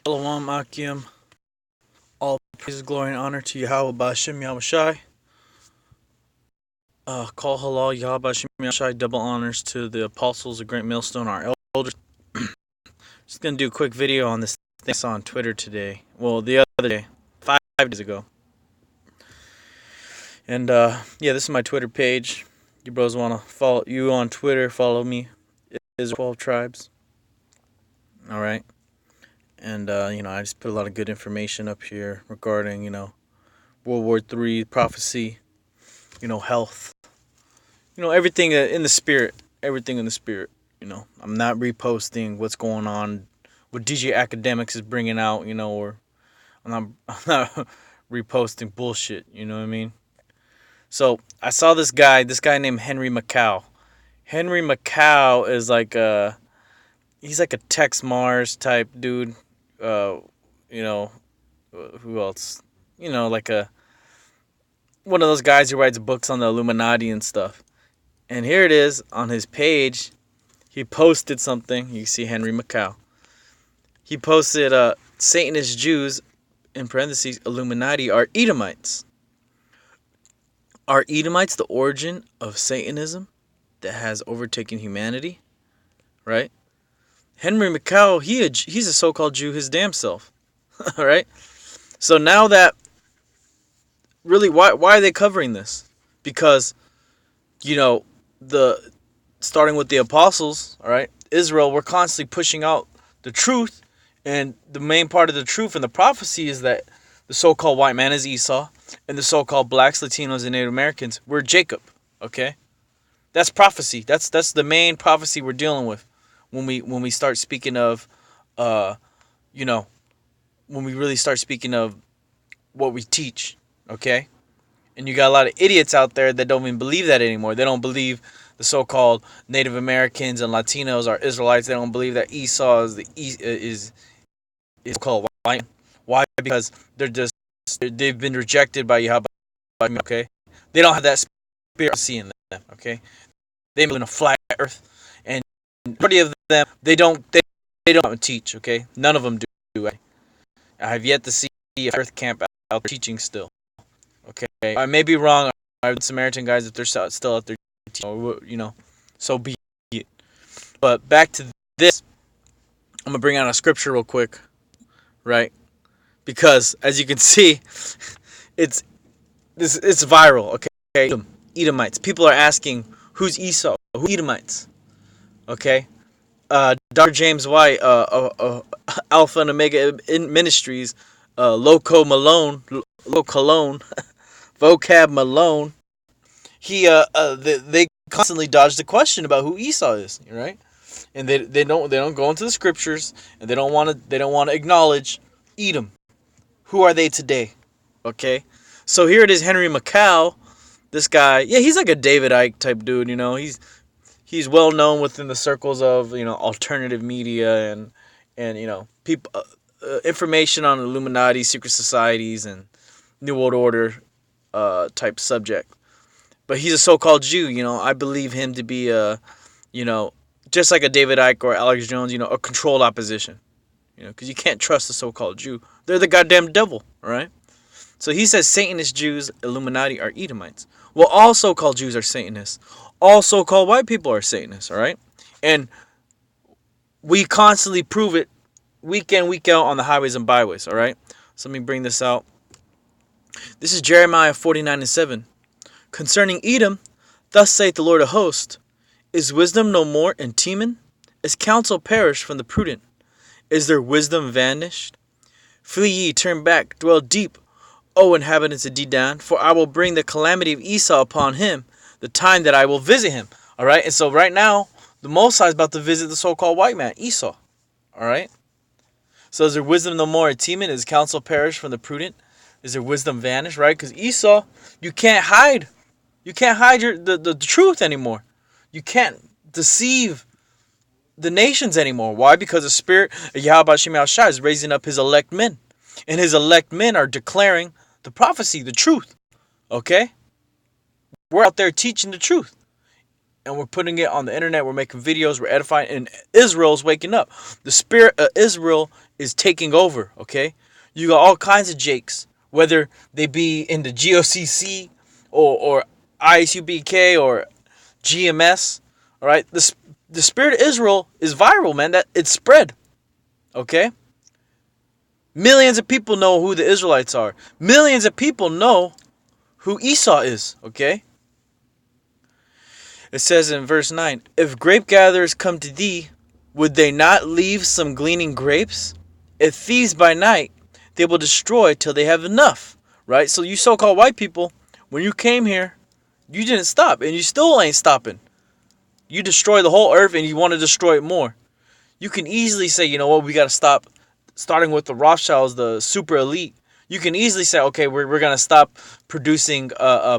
Shalom Akim. All praise, glory, and honor to Yahweh Ba'Shem Yahushai. Call halal Yahweh Ba'Shem Yahushai. Double honors to the apostles of Great Millstone, our elders. Just gonna do a quick video on this thing I saw on Twitter today. Well, the other day, 5 days ago. And yeah, this is my Twitter page. You bros wanna follow you on Twitter? Follow me. Is 12 tribes. All right. And I just put a lot of good information up here regarding World War III prophecy. Health. Everything in the spirit. Everything in the spirit. I'm not reposting what's going on, what DJ Academics is bringing out, or I'm not reposting bullshit, you know what I mean? So, I saw this guy named Henry MAKOW. Henry MAKOW is he's like a Tex Mars type dude. Who else? Like one of those guys who writes books on the Illuminati and stuff. And here it is on his page. He posted something. You see Henry MAKOW. He posted Satanist Jews, in parentheses, Illuminati, are Edomites. Are Edomites the origin of Satanism that has overtaken humanity? Right? Henry MAKOW, he's a so-called Jew his damn self. All right? So now that, really, why are they covering this? Because, starting with the apostles, all right, Israel, we're constantly pushing out the truth, and the main part of the truth and the prophecy is that the so-called white man is Esau, and the so-called blacks, Latinos, and Native Americans were Jacob. Okay, that's prophecy. That's the main prophecy we're dealing with when we start speaking of, when we really start speaking of what we teach. Okay. And you got a lot of idiots out there that don't even believe that anymore. They don't believe the so-called Native Americans and Latinos are Israelites. They don't believe that Esau is called white. Why? Because they've been rejected by Yahweh. Okay, they don't have that spirit of seeing them. Okay, they live in a flat earth, and majority of them they don't teach. Okay, none of them do. I have yet to see a earth camp out there teaching still. Okay, I may be wrong. I've Samaritan guys, if they're still out there teaching, so be it. But back to this, I'm gonna bring out a scripture real quick, right? Because as you can see, it's viral. Okay, Edomites. People are asking, who's Esau? Who Edomites? Okay, Dr. James White, Alpha and Omega Ministries, Loco Malone, Vocab Malone. They constantly dodge the question about who Esau is, right? And they don't go into the scriptures, and they don't want to acknowledge Edom. Who are they today? Okay, so here it is, Henry MAKOW. This guy, yeah, he's like a David Icke type dude. He's well known within the circles of alternative media and people information on Illuminati, secret societies, and New World Order type subject. But he's a so-called Jew. I believe him to be just like a David Icke or Alex Jones, a controlled opposition. Because you can't trust the so-called Jew. They're the goddamn devil, all right? So he says Satanist Jews, Illuminati, are Edomites. Well, all so-called Jews are Satanists. All so-called white people are Satanists, all right? And we constantly prove it week in, week out on the highways and byways, all right? So let me bring this out. This is Jeremiah 49:7. Concerning Edom, thus saith the Lord of hosts, is wisdom no more in Teman? Is counsel perished from the prudent? Is their wisdom vanished? Flee ye, turn back, dwell deep, O inhabitants of Dedan, for I will bring the calamity of Esau upon him, the time that I will visit him. All right, and so right now, the Most High is about to visit the so-called white man, Esau. All right? So is there wisdom no more at Teman? Is counsel perished from the prudent? Is there wisdom vanished, right? Because Esau, you can't hide. You can't hide the truth anymore. You can't deceive the nations anymore. Why? Because the spirit of Yahweh Shai is raising up his elect men. And his elect men are declaring the prophecy, the truth. Okay? We're out there teaching the truth. and we're putting it on the internet. We're making videos. We're edifying, and Israel's waking up. The spirit of Israel is taking over. Okay, you got all kinds of Jakes, whether they be in the GOCC or ISUBK or GMS. All right, the spirit of Israel is viral, man. That it's spread. Okay, millions of people know who the Israelites are. Millions of people know who Esau is. Okay. It says in verse 9, if grape gatherers come to thee, would they not leave some gleaning grapes? If thieves by night, they will destroy till they have enough. Right? So you so-called white people, when you came here, you didn't stop, and you still ain't stopping. You destroy the whole earth, and you want to destroy it more. You can easily say, you know what, we got to stop, starting with the Rothschilds, the super elite. You can easily say, okay, we're going to stop producing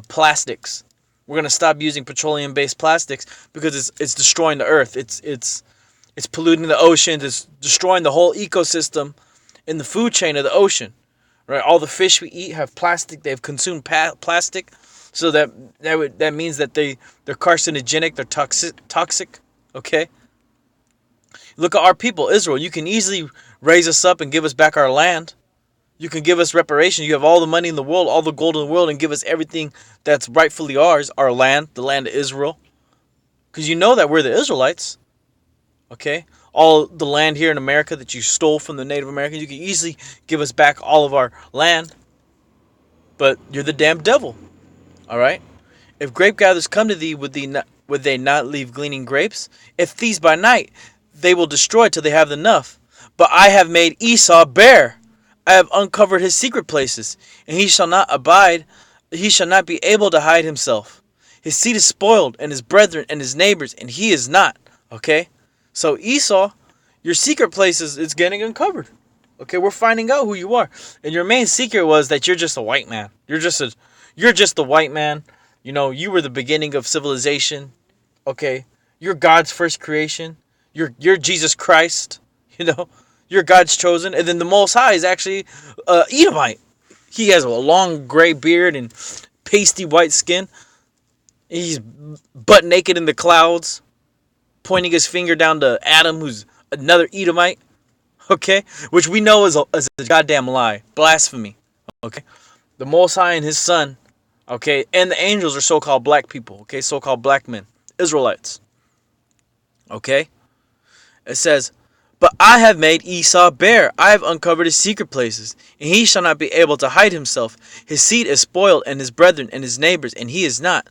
plastics. We're going to stop using petroleum-based plastics because it's destroying the earth. It's polluting the oceans. It's destroying the whole ecosystem in the food chain of the ocean. Right? All the fish we eat have plastic. They've consumed plastic. So that means that they're carcinogenic. They're toxic. Okay? Look at our people, Israel. You can easily raise us up and give us back our land. You can give us reparation. You have all the money in the world, all the gold in the world, and give us everything that's rightfully ours, our land, the land of Israel. Because you know that we're the Israelites. Okay? All the land here in America that you stole from the Native Americans, you can easily give us back all of our land. But you're the damn devil. Alright? If grape gatherers come to thee, would they not leave gleaning grapes? If thieves by night, they will destroy till they have enough. But I have made Esau bare. I have uncovered his secret places, and he shall not abide, he shall not be able to hide himself. His seed is spoiled, and his brethren and his neighbors, and he is not. Okay? So Esau, your secret places is getting uncovered. Okay, we're finding out who you are. And your main secret was that you're just a white man. You're just a white man. You know, you were the beginning of civilization. Okay? You're God's first creation. You're Jesus Christ. You know? You're God's chosen. And then the Most High is actually Edomite. He has a long gray beard and pasty white skin. He's butt naked in the clouds, pointing his finger down to Adam, who's another Edomite. Okay? Which we know is a goddamn lie. Blasphemy. Okay? The Most High and his son, okay, and the angels are so-called black people. Okay? So-called black men. Israelites. Okay? It says, but I have made Esau bare. I have uncovered his secret places, and he shall not be able to hide himself. His seed is spoiled, and his brethren and his neighbors, and he is not.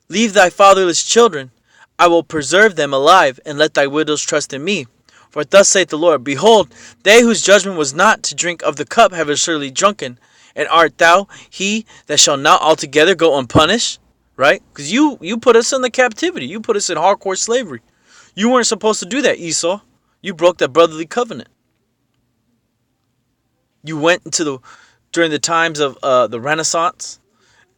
Leave thy fatherless children. I will preserve them alive, and let thy widows trust in me. For thus saith the Lord, behold, they whose judgment was not to drink of the cup have assuredly drunken. And art thou he that shall not altogether go unpunished? Right? Because you put us in the captivity. You put us in hardcore slavery. You weren't supposed to do that, Esau. You broke that brotherly covenant. You went during the times of the Renaissance.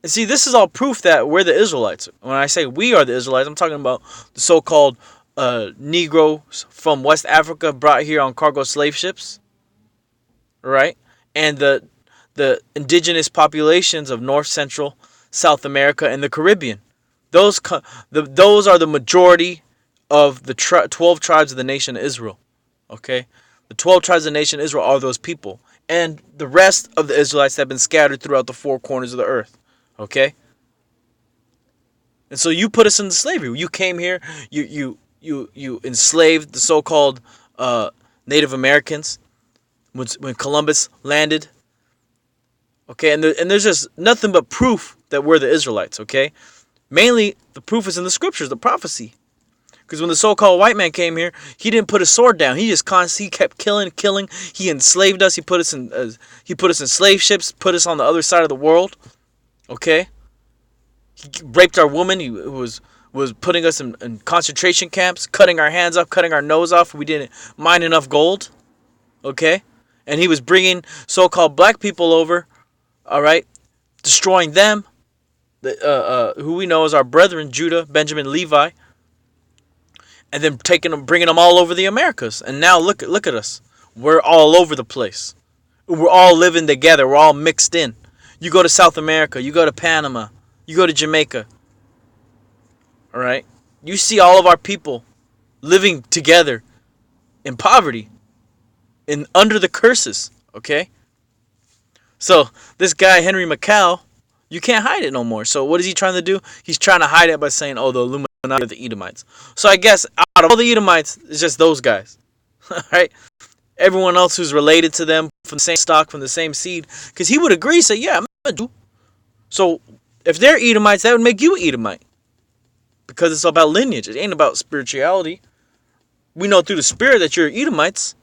And see, this is all proof that we're the Israelites. When I say we are the Israelites, I'm talking about the so-called Negroes from West Africa brought here on cargo slave ships. Right? And the indigenous populations of North, Central, South America, and the Caribbean. Those are the majority of the 12 tribes of the nation of Israel. Okay? The 12 tribes of the nation of Israel are those people. And the rest of the Israelites have been scattered throughout the four corners of the earth. Okay? And so you put us into slavery. You came here, you enslaved the so-called Native Americans when Columbus landed. Okay? And there's just nothing but proof that we're the Israelites, okay? Mainly, the proof is in the scriptures, the prophecy. Because when the so-called white man came here, he didn't put his sword down. He kept killing. He enslaved us. He put us in slave ships. Put us on the other side of the world. Okay. He raped our woman. He was putting us in concentration camps, cutting our hands off, cutting our nose off. We didn't mine enough gold. Okay. And he was bringing so-called black people over. All right, destroying them. Who we know as our brethren, Judah, Benjamin, Levi. And then bringing them all over the Americas. And now look at us. We're all over the place. We're all living together. We're all mixed in. You go to South America. You go to Panama. You go to Jamaica. All right? You see all of our people living together in poverty and under the curses, okay? So this guy, Henry MAKOW, you can't hide it no more. So what is he trying to do? He's trying to hide it by saying, oh, the Illuminati are the Edomites. So I guess out of all the Edomites, it's just those guys. Right? Everyone else who's related to them from the same stock, from the same seed. Because he would agree, say, yeah, I'm a Jew. So if they're Edomites, that would make you an Edomite. Because it's about lineage. It ain't about spirituality. We know through the spirit that you're Edomites.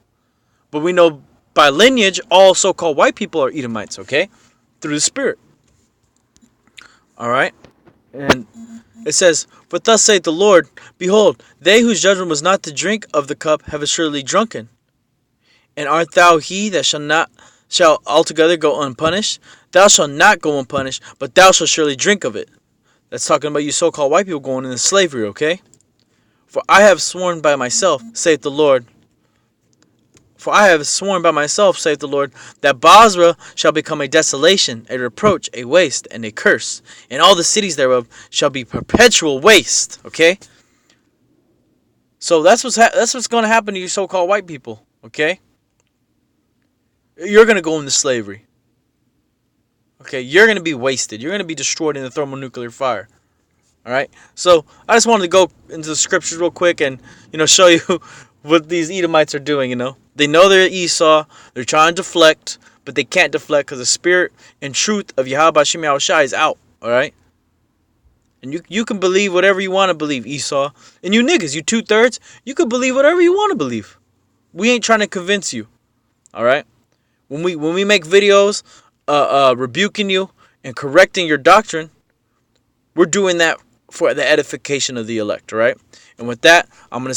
But we know by lineage, all so-called white people are Edomites, okay? Through the spirit. Alright? And it says, for thus saith the Lord, behold, they whose judgment was not to drink of the cup have assuredly drunken. And art thou he that shall altogether go unpunished? Thou shalt not go unpunished, but thou shalt surely drink of it. That's talking about you so-called white people going into slavery, okay? For I have sworn by myself, saith the Lord. For I have sworn by myself, saith the Lord, that Basra shall become a desolation, a reproach, a waste, and a curse, and all the cities thereof shall be perpetual waste. Okay? So that's what's going to happen to you so-called white people. Okay? You're going to go into slavery. Okay? You're going to be wasted. You're going to be destroyed in the thermonuclear fire. All right? So I just wanted to go into the scriptures real quick and, show you what these Edomites are doing, They know they're Esau. They're trying to deflect, but they can't deflect because the spirit and truth of Yahweh Shem Yahushai is out. All right? And you can believe whatever you want to believe, Esau. And you niggas, you 2/3, you can believe whatever you want to believe. We ain't trying to convince you. All right? When we make videos rebuking you and correcting your doctrine, we're doing that for the edification of the elect, all right? And with that, I'm going to